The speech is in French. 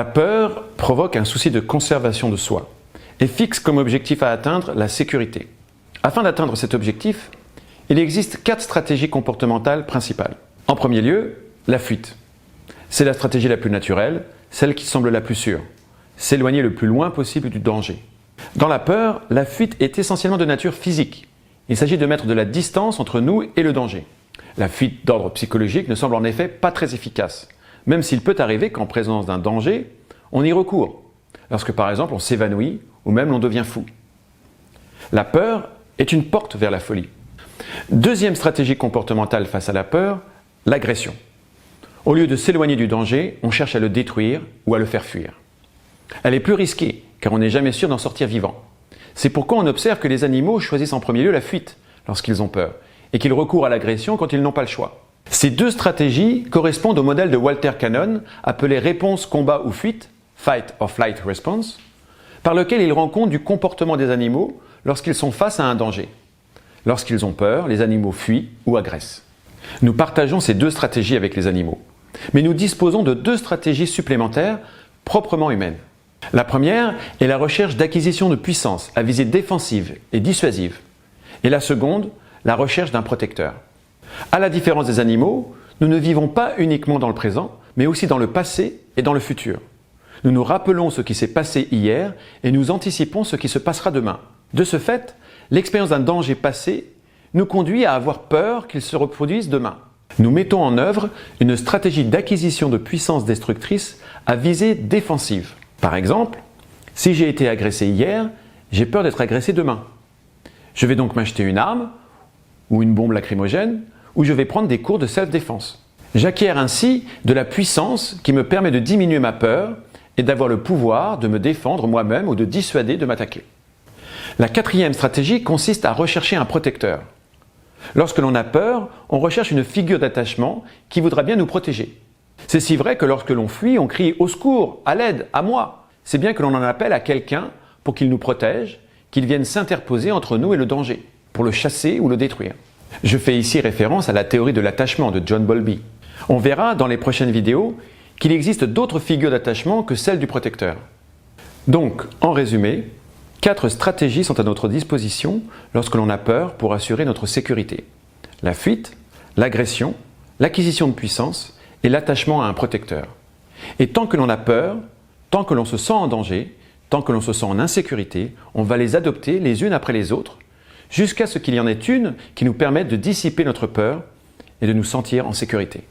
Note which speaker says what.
Speaker 1: La peur provoque un souci de conservation de soi et fixe comme objectif à atteindre la sécurité. Afin d'atteindre cet objectif, il existe 4 stratégies comportementales principales. En premier lieu, la fuite. C'est la stratégie la plus naturelle, celle qui semble la plus sûre. S'éloigner le plus loin possible du danger. Dans la peur, la fuite est essentiellement de nature physique. Il s'agit de mettre de la distance entre nous et le danger. La fuite d'ordre psychologique ne semble en effet pas très efficace, même s'il peut arriver qu'en présence d'un danger, on y recourt, lorsque par exemple on s'évanouit ou même l'on devient fou. La peur est une porte vers la folie. Deuxième stratégie comportementale face à la peur, l'agression. Au lieu de s'éloigner du danger, on cherche à le détruire ou à le faire fuir. Elle est plus risquée, car on n'est jamais sûr d'en sortir vivant. C'est pourquoi on observe que les animaux choisissent en premier lieu la fuite lorsqu'ils ont peur, et qu'ils recourent à l'agression quand ils n'ont pas le choix. Ces 2 stratégies correspondent au modèle de Walter Cannon, appelé réponse combat ou fuite, Fight or Flight Response, par lequel il rend compte du comportement des animaux lorsqu'ils sont face à un danger. Lorsqu'ils ont peur, les animaux fuient ou agressent. Nous partageons ces 2 stratégies avec les animaux, mais nous disposons de 2 stratégies supplémentaires proprement humaines. La première est la recherche d'acquisition de puissance à visée défensive et dissuasive, et la seconde, la recherche d'un protecteur. À la différence des animaux, nous ne vivons pas uniquement dans le présent, mais aussi dans le passé et dans le futur. Nous nous rappelons ce qui s'est passé hier et nous anticipons ce qui se passera demain. De ce fait, l'expérience d'un danger passé nous conduit à avoir peur qu'il se reproduise demain. Nous mettons en œuvre une stratégie d'acquisition de puissance destructrice à visée défensive. Par exemple, si j'ai été agressé hier, j'ai peur d'être agressé demain. Je vais donc m'acheter une arme ou une bombe lacrymogène ou je vais prendre des cours de self-défense. J'acquiers ainsi de la puissance qui me permet de diminuer ma peur et d'avoir le pouvoir de me défendre moi-même ou de dissuader de m'attaquer. La 4e stratégie consiste à rechercher un protecteur. Lorsque l'on a peur, on recherche une figure d'attachement qui voudra bien nous protéger. C'est si vrai que lorsque l'on fuit, on crie « au secours, à l'aide, à moi ». C'est bien que l'on en appelle à quelqu'un pour qu'il nous protège, qu'il vienne s'interposer entre nous et le danger, pour le chasser ou le détruire. Je fais ici référence à la théorie de l'attachement de John Bowlby. On verra dans les prochaines vidéos qu'il existe d'autres figures d'attachement que celle du protecteur. Donc, en résumé, 4 stratégies sont à notre disposition lorsque l'on a peur pour assurer notre sécurité. La fuite, l'agression, l'acquisition de puissance et l'attachement à un protecteur. Et tant que l'on a peur, tant que l'on se sent en danger, tant que l'on se sent en insécurité, on va les adopter les unes après les autres, jusqu'à ce qu'il y en ait une qui nous permette de dissiper notre peur et de nous sentir en sécurité.